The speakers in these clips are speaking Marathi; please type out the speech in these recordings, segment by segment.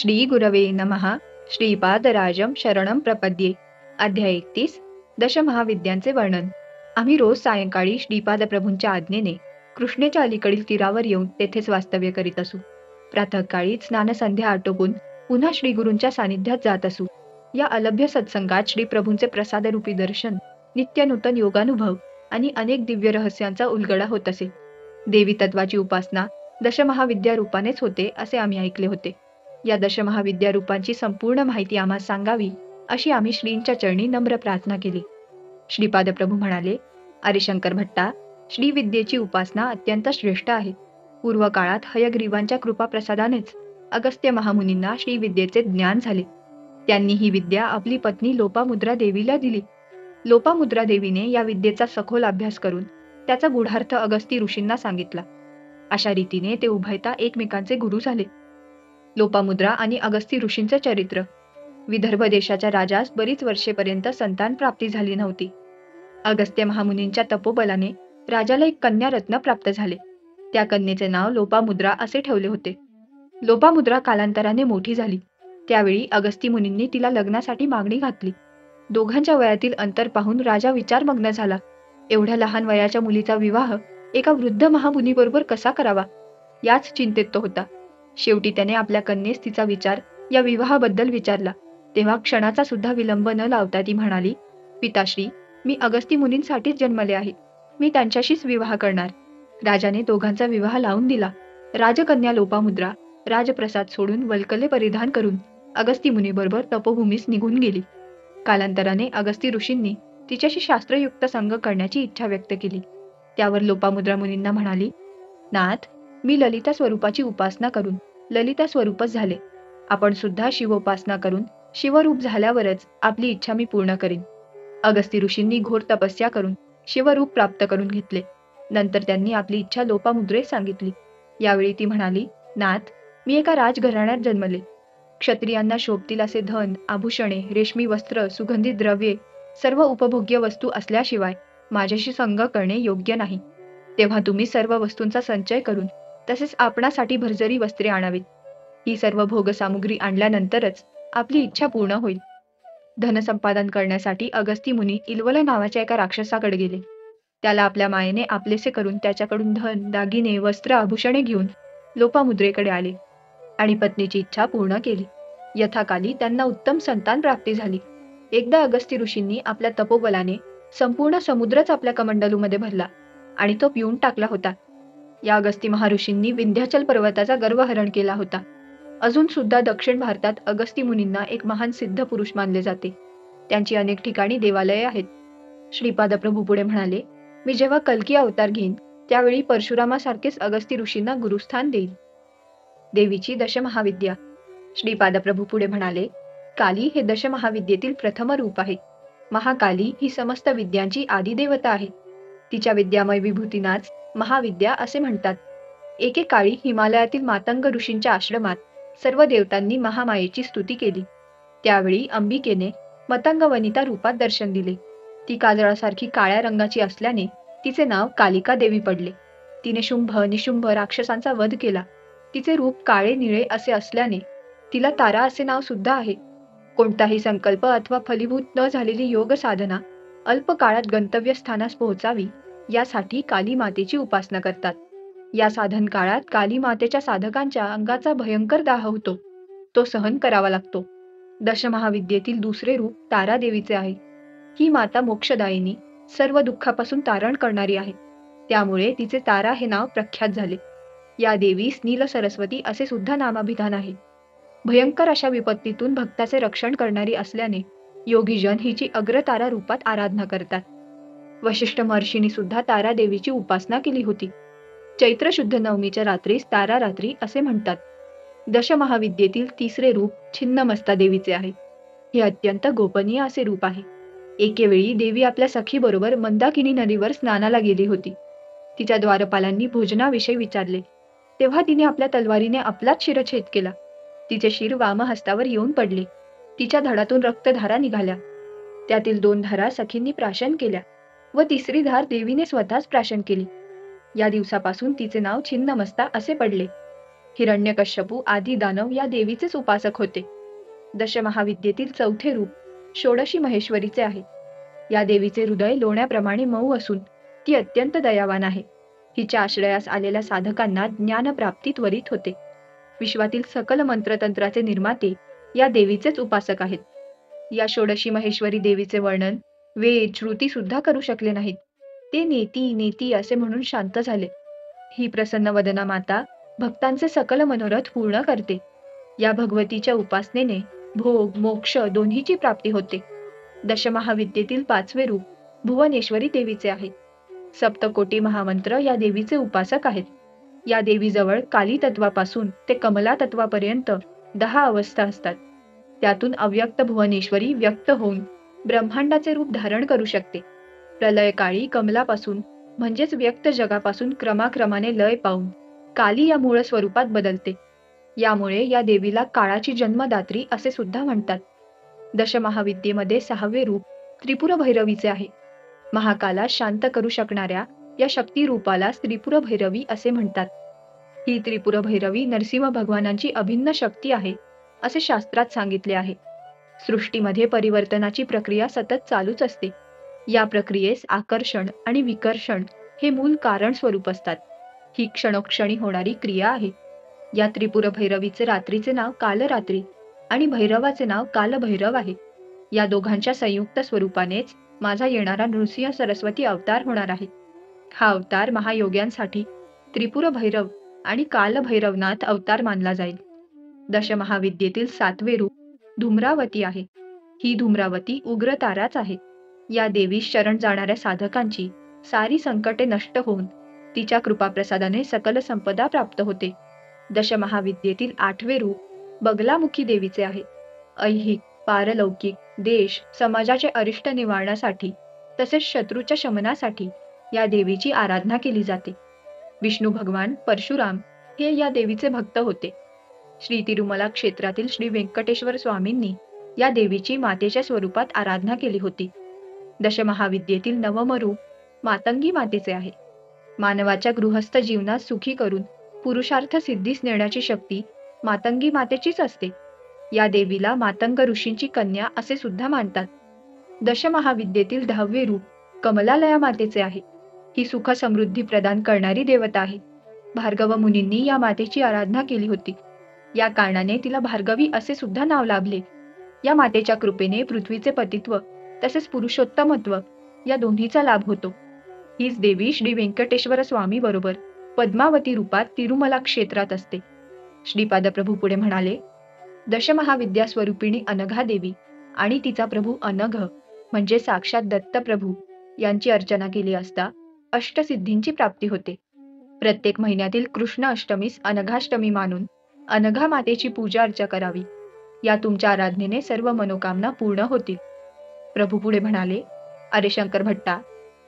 श्री गुरवे नमः. श्रीपादराजं शरणं प्रपद्ये. अध्याय 31. दशमहाविद्यांचे वर्णन. आम्ही रोज सायंकाळी श्रीपाद प्रभूंच्या आज्ञेने कृष्णेच्या अलीकडील तीरावर येऊन तेथेच वास्तव्य करीत असू. प्रातःकाळी स्नानसंध्या आटोपून पुन्हा श्रीगुरूंच्या सानिध्यात जात असू. या अलभ्य सत्संगात श्रीप्रभूंचे प्रसादरूपी दर्शन, नित्यनूतन योगानुभव आणि अनेक दिव्य रहस्यांचा उलगडा होत असे. देवी तत्वाची उपासना दशमहाविद्या रूपानेच होते असे आम्ही ऐकले होते. या दशमहाविद्या रूपांची संपूर्ण माहिती आम्हास सांगावी अशी आम्ही श्रींच्या चरणी नम्र प्रार्थना केली. श्रीपाद प्रभू म्हणाले, अरे शंकर भट्टा, श्रीविद्येची उपासना अत्यंत श्रेष्ठ आहे. पूर्व काळात हयग्रीवांच्या कृपाप्रसादानेच अगस्त्य महामुनींना श्रीविद्येचे ज्ञान झाले. त्यांनी ही विद्या आपली पत्नी लोपामुद्रा देवीला दिली. लोपामुद्रा देवीने या विद्येचा सखोल अभ्यास करून त्याचा गूढार्थ अगस्ती ऋषींना सांगितला. अशा रीतीने ते उभयता एकमेकांचे गुरु झाले. लोपामुद्रा आणि अगस्ती ऋषींचे चरित्र. विदर्भ देशाच्या राजास बरीच वर्षेपर्यंत संतान प्राप्ती झाली नव्हती. अगस्त्य महामुनींच्या तपोबलाने राजाला एक कन्या रत्न प्राप्त झाले. त्या कन्येचे नाव लोपामुद्रा असे ठेवले होते. लोपामुद्रा कालांतराने मोठी झाली. त्यावेळी अगस्ती मुनींनी तिला लग्नासाठी मागणी घातली. दोघांच्या वयातील अंतर पाहून राजा विचारमग्न झाला. एवढ्या लहान वयाच्या मुलीचा विवाह एका वृद्ध महामुनीबरोबर कसा करावा, याच चिंतेत तो होता. शेवटी त्याने आपल्या कन्येस तिचा विचार या विवाहाबद्दल विचारला. तेव्हा क्षणाचा सुद्धा विलंब न लावता ती म्हणाली, पिताश्री, मी अगस्ती मुनींसाठीच जन्मले आहे. मी त्यांच्याशीच विवाह करणार. राजाने दोघांचा विवाह लावून दिला. राजकन्या लोपामुद्रा राजप्रसाद सोडून वल्कले परिधान करून अगस्ती मुनीबरोबर तपोभूमीस निघून गेली. कालांतराने अगस्ती ऋषींनी तिच्याशी शास्त्रयुक्त संग करण्याची इच्छा व्यक्त केली. त्यावर लोपामुद्रा मुनींना म्हणाली, नाथ, मी ललिता स्वरूपाची उपासना करून ललिता स्वरूपच झाले. आपण सुद्धा शिवोपासना करून शिवरूप झाल्यावरच आपली इच्छा मी पूर्ण करीन. अगस्ती ऋषींनी घोर तपस्या करून शिवरूप प्राप्त करून घेतले. नंतर त्यांनी आपली इच्छा लोपामुद्रेस सांगितली. यावेळी ती म्हणाली, नाथ, मी एका राजघराण्यात जन्मले. क्षत्रियांना शोभतील असे धन, आभूषणे, रेशमी वस्त्र, सुगंधित द्रव्ये, सर्व उपभोग्य वस्तू असल्याशिवाय माझ्याशी संग करणे योग्य नाही. तेव्हा तुम्ही सर्व वस्तूंचा संचय करून तसेच आपणासाठी भरजरी वस्त्रे आणावीत. ही सर्व भोगसामुग्री आणल्यानंतरच आपली इच्छा पूर्ण होईल. धनसंपादन करण्यासाठी अगस्ती मुनी इल्वल नावाच्या एका राक्षसाकडे गेले. त्याला आपल्या मायेने आपलेसे करून त्याच्याकडून धन, दागिने, वस्त्र, आभूषणे घेऊन लोपामुद्रेकडे आले आणि पत्नीची इच्छा पूर्ण केली. यथाकाली त्यांना उत्तम संतान प्राप्ती झाली. एकदा अगस्ती ऋषींनी आपल्या तपोबलाने संपूर्ण समुद्रच आपल्या कमंडलूमध्ये भरला आणि तो पिऊन टाकला होता. या अगस्ती महर्षींनी विंध्याचल पर्वताचा गर्वहरण केला होता. अजून सुद्धा दक्षिण भारतात अगस्ती मुनींना एक महान सिद्ध पुरुष मानले जाते. त्यांची अनेक ठिकाणी देवालये आहेत. श्रीपाद प्रभू पुढे म्हणाले, मी जेव्हा कल्की अवतार घेईन त्यावेळी परशुरामासारखेच अगस्ती ऋषींना गुरुस्थान देईल. देवीची दशमहाविद्या. श्रीपाद प्रभू पुढे म्हणाले, काली हे दशमहाविद्येतील प्रथम रूप आहे. महाकाली ही समस्त विद्यांची आदिदेवता आहे. तिच्या विद्यामय विभूतींनाच महाविद्या असे म्हणतात. एकेकाळी हिमालयातील मातंग ऋषींच्या आश्रमात सर्व देवतांनी महामायेची स्तुती केली. त्यावेळी अंबिकेने मतंग वनिता रूपात दर्शन दिले. ती काजळासारखी काळ्या रंगाची असल्याने तिचे नाव कालिका देवी पडले. तिने शुंभ निशुंभ राक्षसांचा वध केला. तिचे रूप काळे निळे असे असल्याने तिला तारा असे नाव सुद्धा आहे. कोणताही संकल्प अथवा फलीभूत न झालेली योग साधना अल्प काळात गंतव्यस्थानास पोहोचावी यासाठी काली मातेची उपासना करतात. या साधन काळात काली मातेच्या साधकांच्या अंगाचा भयंकर दाह होतो. तो सहन करावा लागतो. दशमहाविद्येतील दुसरे रूप तारा देवीचे आहे. ही माता मोक्षदायिनी, सर्व दुःखापासून तारण करणारी आहे. त्यामुळे तिचे तारा हे नाव प्रख्यात झाले. या देवीस नील सरस्वती असे सुद्धा नामाभिधान आहे. भयंकर अशा विपत्तीतून भक्ताचे रक्षण करणारी असल्याने योगीजन हिची अग्रतारा रूपात आराधना करतात. वशिष्ठ महर्षींनी सुद्धा तारा देवीची उपासना केली होती. चैत्र शुद्ध नवमीच्या रात्रीस तारा रात्री असे म्हणतात. दशमहाविद्येतील तिसरे रूप छिन्नमस्ता देवीचे आहे. हे अत्यंत गोपनीय असे रूप आहे. एकेवेळी देवी आपल्या सखीबरोबर मंदाकिनी नदीवर स्नानाला गेली होती. तिच्या द्वारपालांनी भोजनाविषयी विचारले. तेव्हा तिने आपल्या तलवारीने आपलाच शिरच्छेद केला. तिचे शिर वामहस्तावर येऊन पडले. तिच्या धडातून रक्तधारा निघाल्या. त्यातील 2 धारा सखींनी प्राशन केल्या व तिसरी धार देवीने स्वतःच प्राशन केली. या दिवसापासून तिचे नाव छिन्नमस्ता असे पडले. हिरण्यकश्यपू आदी दानव या देवीचेच उपासक होते. दशमहाविद्येतील चौथे रूप षोडशी महेश्वरीचे आहे. या देवीचे हृदय लोण्याप्रमाणे मऊ असून ती अत्यंत दयावान आहे. हिच्या आश्रयास आलेल्या साधकांना ज्ञानप्राप्ती त्वरित होते. विश्वातील सकल मंत्रतंत्राचे निर्माते या देवीचेच उपासक आहेत. या षोडशी महेश्वरी देवीचे वर्णन वेद श्रुती सुद्धा करू शकले नाहीत. ते नेती नेती असे म्हणून शांत झाले. ही प्रसन्न वदना माता भक्तांचे सकल मनोरथ पूर्ण करते. या भगवतीच्या उपासनेने भोग मोक्ष दोन्हीची प्राप्ती होते. दशमहाविद्येतील पाचवे रूप भुवनेश्वरी देवीचे आहे. सप्तकोटी महामंत्र या देवीचे उपासक आहेत. या देवीजवळ काली तत्वापासून ते कमला तत्वापर्यंत 10 अवस्था असतात. त्यातून अव्यक्त भुवनेश्वरी व्यक्त होऊन ब्रह्मांडाचे रूप धारण करू शकते. प्रलयकाळी कमलापासून म्हणजेच व्यक्त जगापासून क्रमाक्रमाने लय पावून काली या मूळ स्वरूपात बदलते. यामुळे या देवीला काळाची जन्मदात्री असे सुद्धा म्हणतात. दशमहाविद्येमध्ये 6वे रूप त्रिपुर भैरवीचे आहे. महाकाला शांत करू शकणाऱ्या या शक्ती रूपाला त्रिपुर भैरवी असे म्हणतात. ही त्रिपुर भैरवी नरसिंह भगवानांची अभिन्न शक्ती आहे असे शास्त्रात सांगितले आहे. सृष्टीमध्ये परिवर्तनाची प्रक्रिया सतत चालूच असते. या प्रक्रियेस आकर्षण आणि विकर्षण हे मूल कारण स्वरूप असतात. ही क्षणोक्षणी होणारी क्रिया आहे. या त्रिपुर भैरवीचे रात्रीचे नाव कालरात्री आणि भैरवाचे नाव कालभैरव आहे. या दोघांच्या संयुक्त स्वरूपानेच माझा येणारा नृसिंह सरस्वती अवतार होणार आहे. हा अवतार महायोग्यांसाठी त्रिपुर भैरव आणि कालभैरवनाथ अवतार मानला जाईल. दशमहाविद्येतील 7वे रूप धूम्रावती आहे. ही धूम्रावती उग्र ताराच आहे. या देवीस शरण जाणाऱ्या साधकांची सारी संकटे नष्ट होऊन तिच्या कृपाप्रसादाने सकल संपदा प्राप्त होते. दशमहाविद्येतील 8वे रूप बगलामुखी देवीचे आहे. ऐहिक पारलौकिक देश समाजाचे अरिष्ट निवारणासाठी तसेच शत्रूच्या शमनासाठी या देवीची आराधना केली जाते. विष्णू भगवान परशुराम हे या देवीचे भक्त होते. श्री तिरुमला क्षेत्रातील श्री व्यंकटेश्वर स्वामींनी या देवीची मातेच्या स्वरूपात आराधना केली होती. दशमहाविद्येतील 9वं रूप मातंगी मातेचे आहे. मानवाच्या गृहस्थ जीवनात सुखी करून पुरुषार्थ सिद्धीस नेण्याची शक्ती मातंगी मातेचीच असते. या देवीला मातंग ऋषींची कन्या असे सुद्धा मानतात. दशमहाविद्येतील 10वे रूप कमलालया मातेचे आहे. ही सुख समृद्धी प्रदान करणारी देवता आहे. भार्गव मुनींनी या मातेची आराधना केली होती. या कारणाने तिला भार्गवी असे सुद्धा नाव लाभले. या मातेच्या कृपेने पृथ्वीचे पतित्व तसेच पुरुषोत्तमत्व या दोन्हीचा लाभ होतो. हीच देवी श्री व्यंकटेश्वर स्वामी बरोबर पद्मावती रूपात तिरुमला क्षेत्रात असते. श्रीपाद प्रभू पुढे म्हणाले, दशमहाविद्या स्वरूपिणी अनघा देवी आणि तिचा प्रभू अनघ म्हणजे साक्षात दत्त प्रभू यांची अर्चना केली असता अष्टसिद्धींची प्राप्ती होते. प्रत्येक महिन्यातील कृष्ण अष्टमीस अनघाष्टमी मानून अनघा मातेची पूजा अर्चा करावी. या तुमच्या आराधनेने सर्व मनोकामना पूर्ण होतील. प्रभू पुढे म्हणाले, अरे शंकर भट्टा,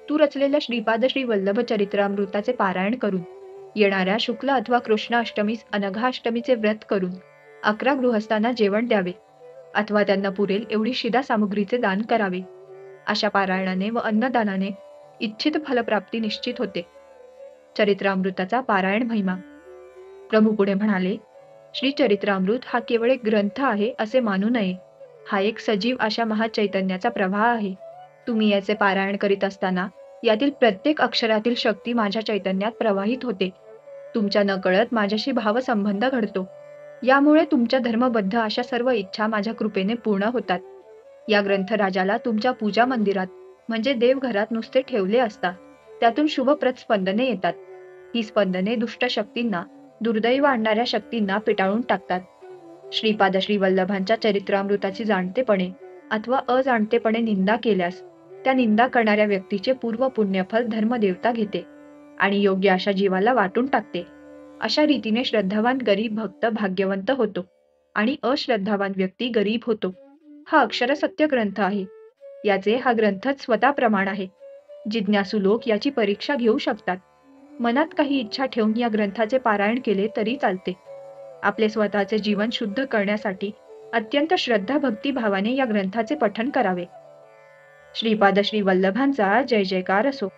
तू रचलेल्या श्रीपाद श्री वल्लभ चरित्रामृताचे पारायण करून येणाऱ्या शुक्ल अथवा कृष्ण अष्टमीस अनघाष्टमीचे व्रत करून 11 गृहस्थांना जेवण द्यावे अथवा त्यांना पुरेल एवढी शिदा सामुग्रीचे दान करावे. अशा पारायणाने व अन्नदानाने इच्छित फलप्राप्ती निश्चित होते. चरित्रामृताचा पारायण महिमा. प्रभू पुढे म्हणाले, श्री चरित्रामृत हा केवळ एक ग्रंथ आहे असे मानू नये. हा एक सजीव अशा महाचैतन्याचा प्रवाह आहे. तुम्ही याचे पारायण करीत असताना यातील प्रत्येक अक्षरातील शक्ती माझ्या चैतन्यात प्रवाहित होते. तुमच्या नकळत माझ्याशी भावसंबंध घडतो. यामुळे तुमच्या धर्मबद्ध अशा सर्व इच्छा माझ्या कृपेने पूर्ण होतात. या ग्रंथराजाला तुमच्या पूजा मंदिरात म्हणजे देवघरात नुसते ठेवले असता त्यातून शुभप्रद स्पंदने येतात. ही स्पंदने दुष्ट शक्तींना दुर्दैव आणणाऱ्या शक्तींना पिटाळून टाकतात. श्रीपाद श्री वल्लभांच्या चरित्रामृताची जाणतेपणे अथवा अजाणतेपणे निंदा केल्यास त्या निंदा करणाऱ्या व्यक्तीचे पूर्व पुण्यफल धर्मदेवता घेते आणि योग्य अशा जीवाला वाटून टाकते. अशा रीतीने श्रद्धावान गरीब भक्त भाग्यवंत होतो आणि अश्रद्धावान व्यक्ती गरीब होतो. हा अक्षरसत्य ग्रंथ आहे. याचे हा ग्रंथच स्वतः प्रमाण आहे. जिज्ञासू लोक याची परीक्षा घेऊ शकतात. मनात काही इच्छा ठेवून या ग्रंथाचे पारायण केले तरी चालते. आपले स्वतःचे जीवन शुद्ध करण्यासाठी अत्यंत श्रद्धा भक्ती भावाने या ग्रंथाचे पठण करावे. श्रीपाद श्री वल्लभांचा जय जयकार असो.